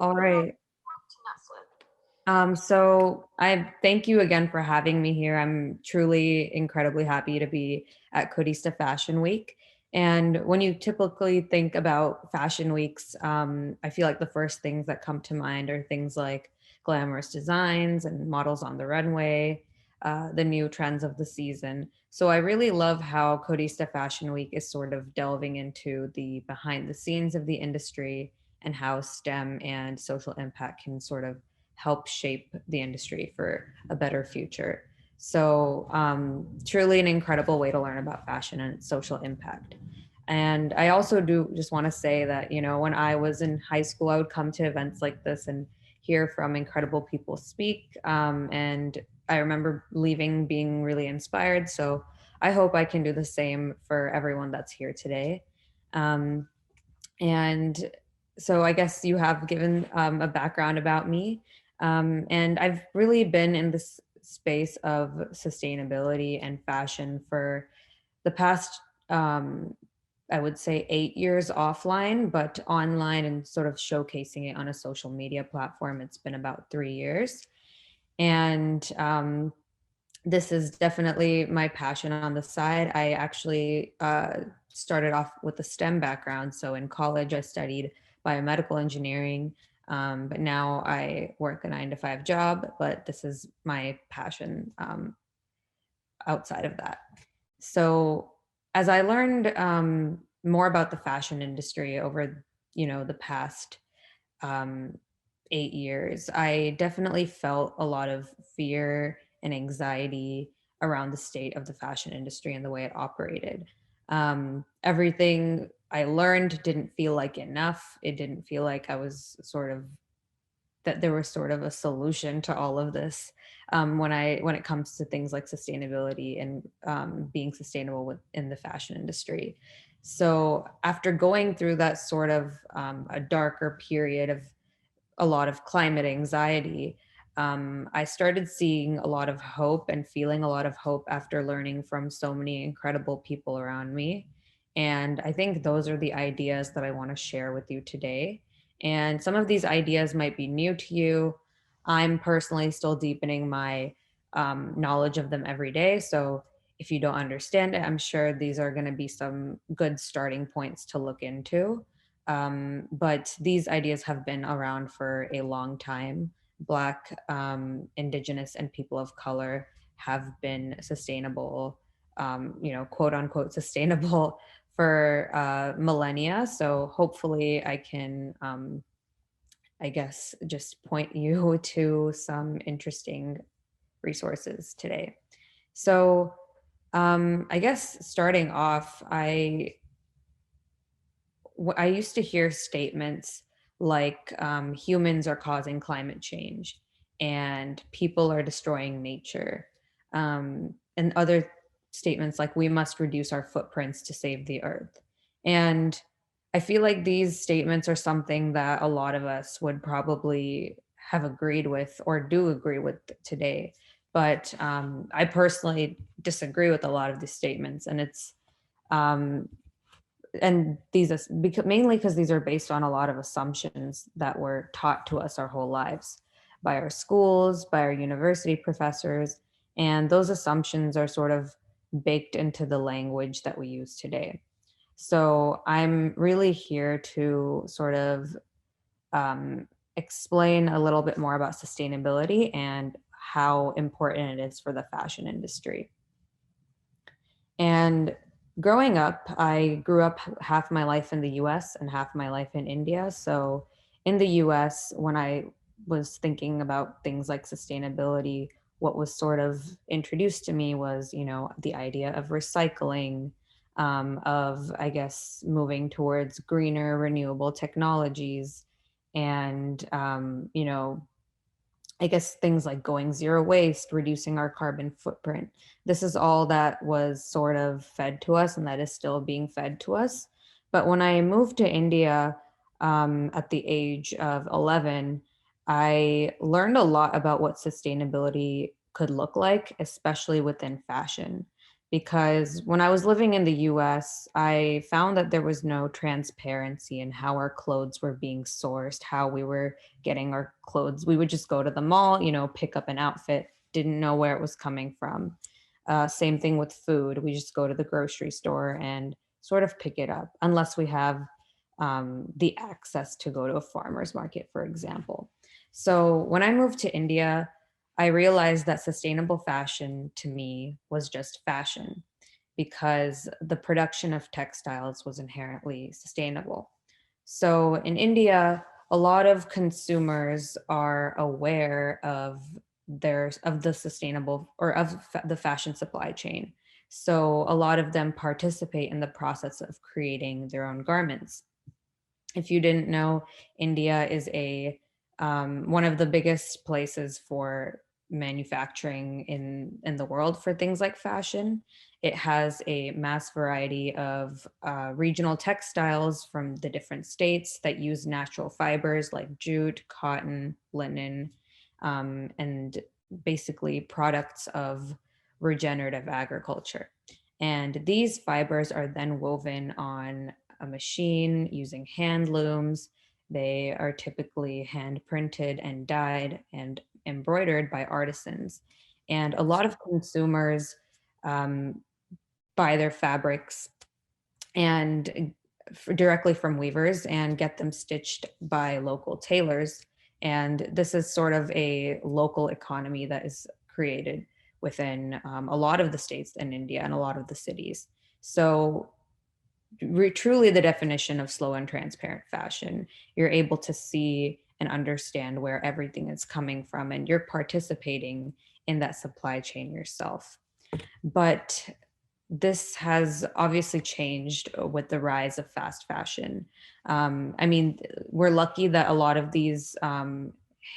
All right. So I thank you again for having me here. I'm truly incredibly happy to be at Codista Fashion Week. And when you typically think about fashion weeks, I feel like the first things that come to mind are things like glamorous designs and models on the runway, the new trends of the season. So I really love how Codista Fashion Week is sort of delving into the behind the scenes of the industry and how STEM and social impact can sort of help shape the industry for a better future. So, truly an incredible way to learn about fashion and its social impact. And I also do just want to say that, when I was in high school, I would come to events like this and hear from incredible people speak. And I remember leaving being really inspired. So I hope I can do the same for everyone that's here today. Um, and so I guess you have given a background about me. And I've really been in this space of sustainability and fashion for the past, I would say, 8 years offline, but online and sort of showcasing it on a social media platform. It's been about 3 years. And this is definitely my passion on the side. I actually started off with a STEM background. So in college, I studied biomedical engineering, but now I work a 9 to 5 job. But this is my passion outside of that. So as I learned more about the fashion industry over, the past um, 8 years, I definitely felt a lot of fear and anxiety around the state of the fashion industry and the way it operated. Everything I learned didn't feel like enough. It didn't feel like I was sort of that there was sort of a solution to all of this when it comes to things like sustainability and being sustainable within the fashion industry. So after going through that sort of a darker period of a lot of climate anxiety, I started seeing a lot of hope and feeling a lot of hope after learning from so many incredible people around me. And I think those are the ideas that I want to share with you today. And some of these ideas might be new to you. I'm personally still deepening my knowledge of them every day. So if you don't understand it, I'm sure these are going to be some good starting points to look into. But these ideas have been around for a long time. Black, Indigenous, and people of color have been sustainable, quote unquote, sustainable for millennia. So hopefully I can, I guess, just point you to some interesting resources today. So I guess starting off, I used to hear statements like humans are causing climate change and people are destroying nature, and other statements like we must reduce our footprints to save the earth. And I feel like these statements are something that a lot of us would probably have agreed with or do agree with today. But I personally disagree with a lot of these statements, and it's um, and mainly because these are based on a lot of assumptions that were taught to us our whole lives by our schools, by our university professors, and those assumptions are sort of baked into the language that we use today. So I'm really here to sort of explain a little bit more about sustainability and how important it is for the fashion industry. And growing up, I grew up half my life in the US and half my life in India. So in the US, when I was thinking about things like sustainability, what was sort of introduced to me was, the idea of recycling, of, I guess, moving towards greener, renewable technologies, and, I guess things like going zero waste, reducing our carbon footprint. This is all that was sort of fed to us and that is still being fed to us. But when I moved to India at the age of 11, I learned a lot about what sustainability could look like, especially within fashion. because when I was living in the US, I found that there was no transparency in how our clothes were being sourced, how we were getting our clothes. We would just go to the mall, pick up an outfit, didn't know where it was coming from. Same thing with food. We just go to the grocery store and sort of pick it up, unless we have the access to go to a farmer's market, for example. So when I moved to India, I realized that sustainable fashion to me was just fashion because the production of textiles was inherently sustainable. So in India, a lot of consumers are aware of the sustainable or the fashion supply chain. So a lot of them participate in the process of creating their own garments. If you didn't know, India is a one of the biggest places for manufacturing in the world for things like fashion. It has a mass variety of regional textiles from the different states that use natural fibers like jute, cotton, linen, and basically products of regenerative agriculture. And these fibers are then woven on a machine using hand looms. They are typically hand printed and dyed and embroidered by artisans. And a lot of consumers um, buy their fabrics and directly from weavers and get them stitched by local tailors. And this is sort of a local economy that is created within a lot of the states in India and a lot of the cities. So truly the definition of slow and transparent fashion. You're able to see and understand where everything is coming from, and you're participating in that supply chain yourself. But this has obviously changed with the rise of fast fashion. I mean, we're lucky that a lot of these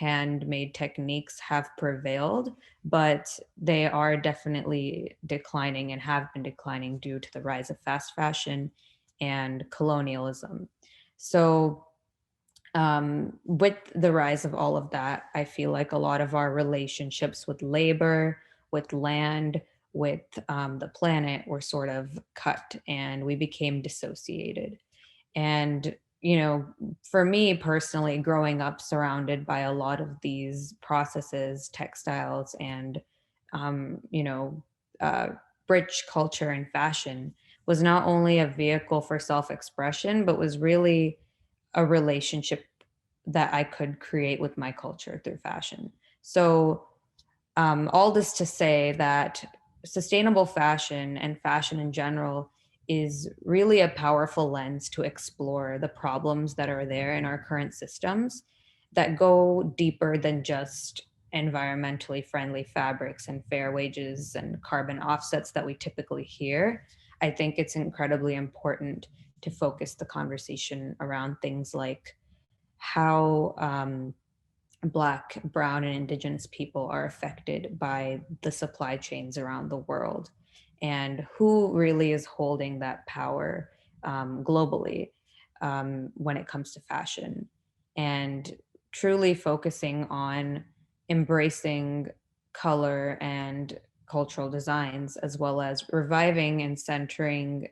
handmade techniques have prevailed, but they are definitely declining and have been declining due to the rise of fast fashion and colonialism. So, with the rise of all of that, I feel like a lot of our relationships with labor, with land, with the planet were sort of cut and we became dissociated. And, for me personally, growing up surrounded by a lot of these processes, textiles, and, um, you know, uh, rich culture and fashion was not only a vehicle for self expression, but was really a relationship that I could create with my culture through fashion. So, all this to say that sustainable fashion and fashion in general is really a powerful lens to explore the problems that are there in our current systems that go deeper than just environmentally friendly fabrics and fair wages and carbon offsets that we typically hear. I think it's incredibly important to focus the conversation around things like how Black, Brown, and Indigenous people are affected by the supply chains around the world, and who really is holding that power globally when it comes to fashion, and truly focusing on embracing color and cultural designs, as well as reviving and centering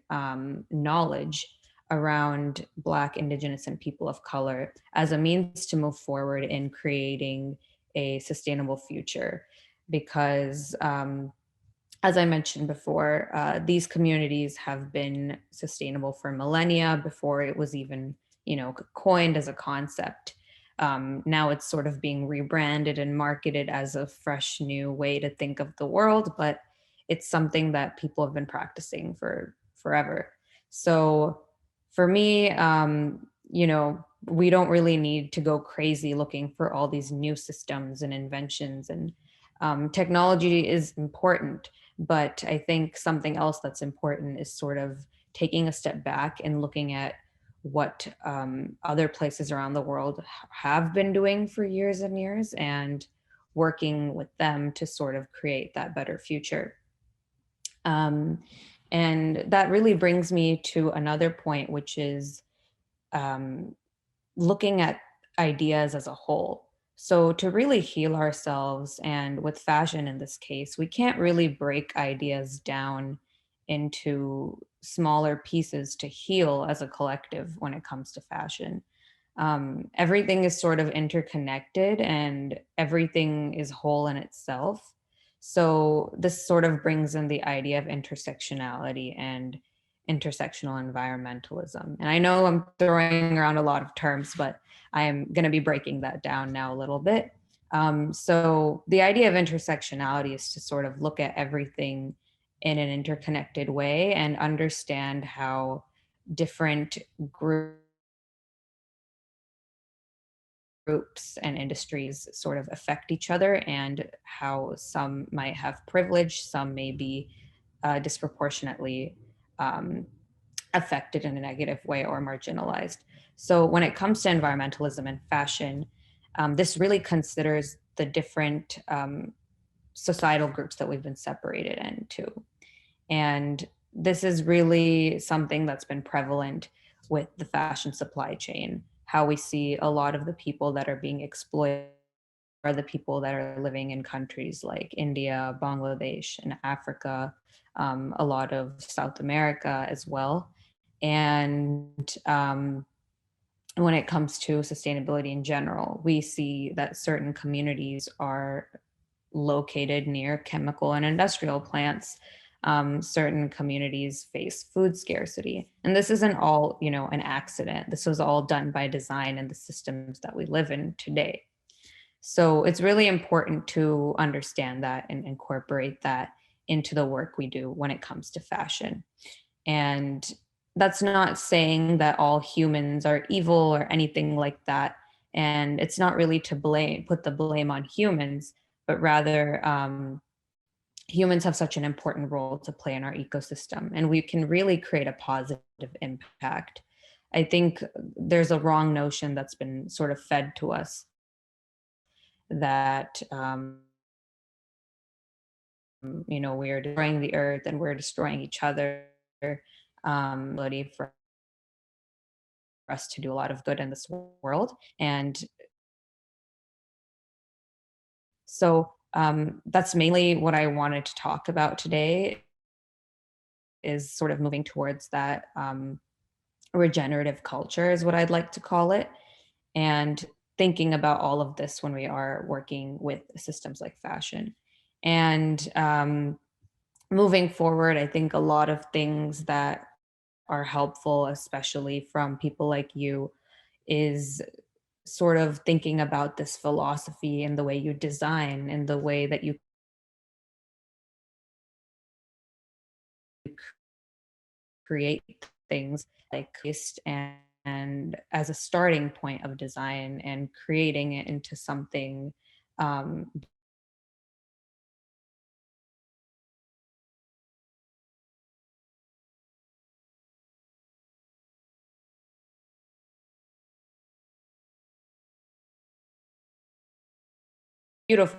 knowledge around Black, Indigenous, and people of color as a means to move forward in creating a sustainable future. Because, as I mentioned before, these communities have been sustainable for millennia before it was even, coined as a concept. Now it's sort of being rebranded and marketed as a fresh new way to think of the world, but it's something that people have been practicing for forever. So for me, we don't really need to go crazy looking for all these new systems and inventions, and technology is important, but I think something else that's important is sort of taking a step back and looking at what other places around the world have been doing for years and years, and working with them to sort of create that better future. Um, and that really brings me to another point, which is um, looking at ideas as a whole. So, to really heal ourselves, and with fashion in this case, we can't really break ideas down into smaller pieces to heal as a collective when it comes to fashion. Everything is sort of interconnected and everything is whole in itself. So this sort of brings in the idea of intersectionality and intersectional environmentalism. And I know I'm throwing around a lot of terms, but I am going to be breaking that down now a little bit. So the idea of intersectionality is to sort of look at everything in an interconnected way and understand how different groups and industries sort of affect each other, and how some might have privilege, some may be disproportionately um, affected in a negative way or marginalized. So when it comes to environmentalism and fashion, this really considers the different societal groups that we've been separated into. And this is really something that's been prevalent with the fashion supply chain, how we see a lot of the people that are being exploited are the people that are living in countries like India, Bangladesh, and Africa, a lot of South America as well. And when it comes to sustainability in general, we see that certain communities are located near chemical and industrial plants. Certain communities face food scarcity, and this isn't all, an accident. This was all done by design in the systems that we live in today. So it's really important to understand that and incorporate that into the work we do when it comes to fashion. And that's not saying that all humans are evil or anything like that. And it's not really to put the blame on humans, but rather humans have such an important role to play in our ecosystem, and we can really create a positive impact. I think there's a wrong notion that's been sort of fed to us that we're destroying the earth and we're destroying each other. Ability for us to do a lot of good in this world. And so that's mainly what I wanted to talk about today, is sort of moving towards that regenerative culture is what I'd like to call it. And thinking about all of this when we are working with systems like fashion. And moving forward, I think a lot of things that are helpful, especially from people like you, is sort of thinking about this philosophy and the way you design and the way that you create things like waste, and as a starting point of design and creating it into something um, beautiful.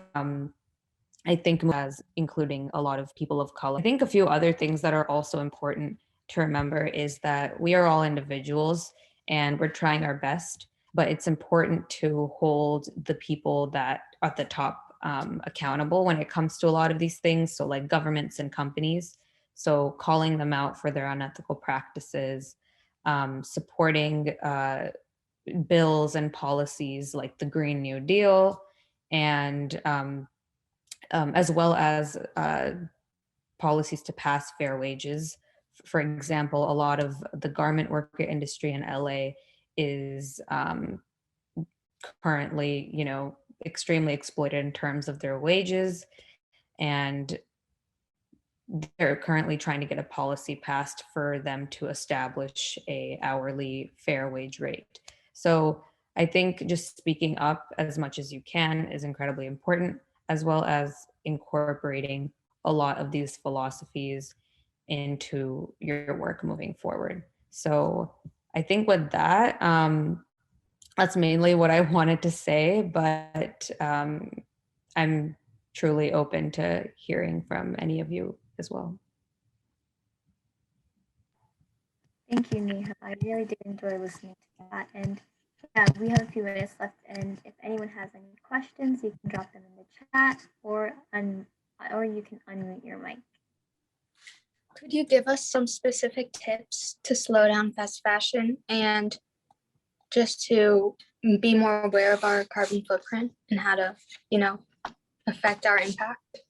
I think as including a lot of people of color. I think a few other things that are also important to remember is that we are all individuals and we're trying our best, but it's important to hold the people that are at the top accountable when it comes to a lot of these things. So, like governments and companies. So, calling them out for their unethical practices, supporting bills and policies like the Green New Deal, and as well as policies to pass fair wages. For example, a lot of the garment worker industry in LA is currently, extremely exploited in terms of their wages, and they're currently trying to get a policy passed for them to establish a hourly fair wage rate. So I think just speaking up as much as you can is incredibly important, as well as incorporating a lot of these philosophies into your work moving forward. So I think with that, that's mainly what I wanted to say, but I'm truly open to hearing from any of you as well. Thank you, Neha. I really did enjoy listening to that. And yeah, we have a few minutes left. And if anyone has any questions, you can drop them in the chat, or you can unmute your mic. Could you give us some specific tips to slow down fast fashion and just to be more aware of our carbon footprint and how to, affect our impact?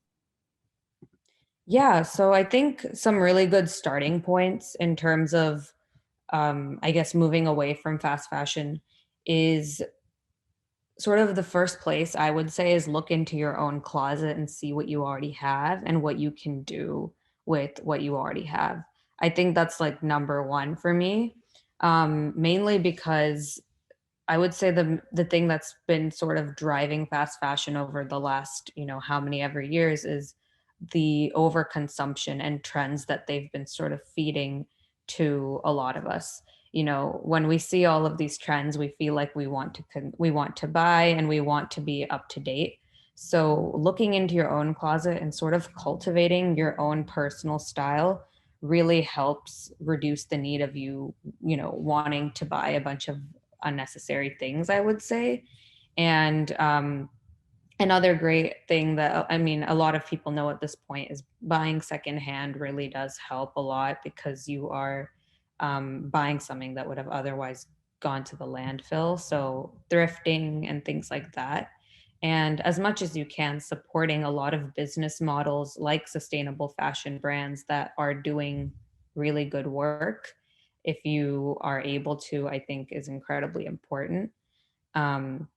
Yeah, so I think some really good starting points in terms of, I guess, moving away from fast fashion is sort of the first place I would say is look into your own closet and see what you already have and what you can do with what you already have. I think that's like number one for me, mainly because I would say the thing that's been sort of driving fast fashion over the last, how many ever years is the overconsumption and trends that they've been sort of feeding to a lot of us. When we see all of these trends, we feel like we want to buy and we want to be up to date. So looking into your own closet and sort of cultivating your own personal style really helps reduce the need of wanting to buy a bunch of unnecessary things, I would say. And another great thing that, I mean, a lot of people know at this point is buying secondhand really does help a lot because you are buying something that would have otherwise gone to the landfill. So thrifting and things like that. And as much as you can, supporting a lot of business models like sustainable fashion brands that are doing really good work, if you are able to, I think is incredibly important. Um,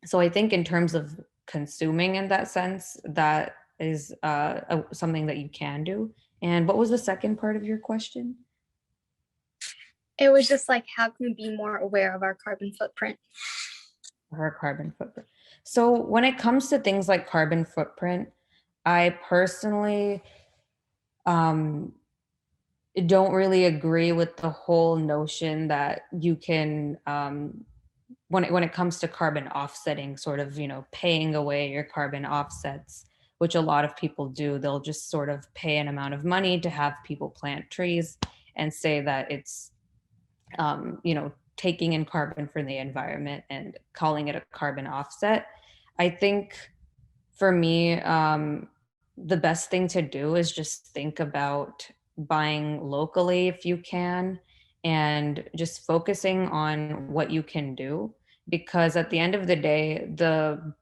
so I think in terms of consuming in that sense, that is something that you can do. And what was the second part of your question? It was just like, how can we be more aware of our carbon footprint? Her carbon footprint. So when it comes to things like carbon footprint, I personally um, don't really agree with the whole notion that you can when it comes to carbon offsetting, sort of, paying away your carbon offsets, which a lot of people do. They'll just sort of pay an amount of money to have people plant trees and say that it's taking in carbon from the environment and calling it a carbon offset. I think for me, the best thing to do is just think about buying locally if you can, and just focusing on what you can do. Because at the end of the day, the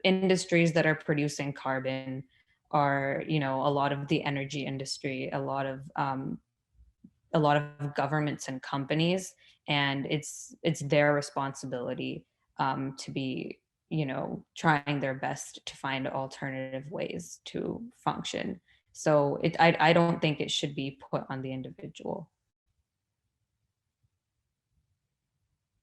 industries that are producing carbon are, a lot of the energy industry, a lot of governments and companies, and it's their responsibility to be, trying their best to find alternative ways to function. So I don't think it should be put on the individual.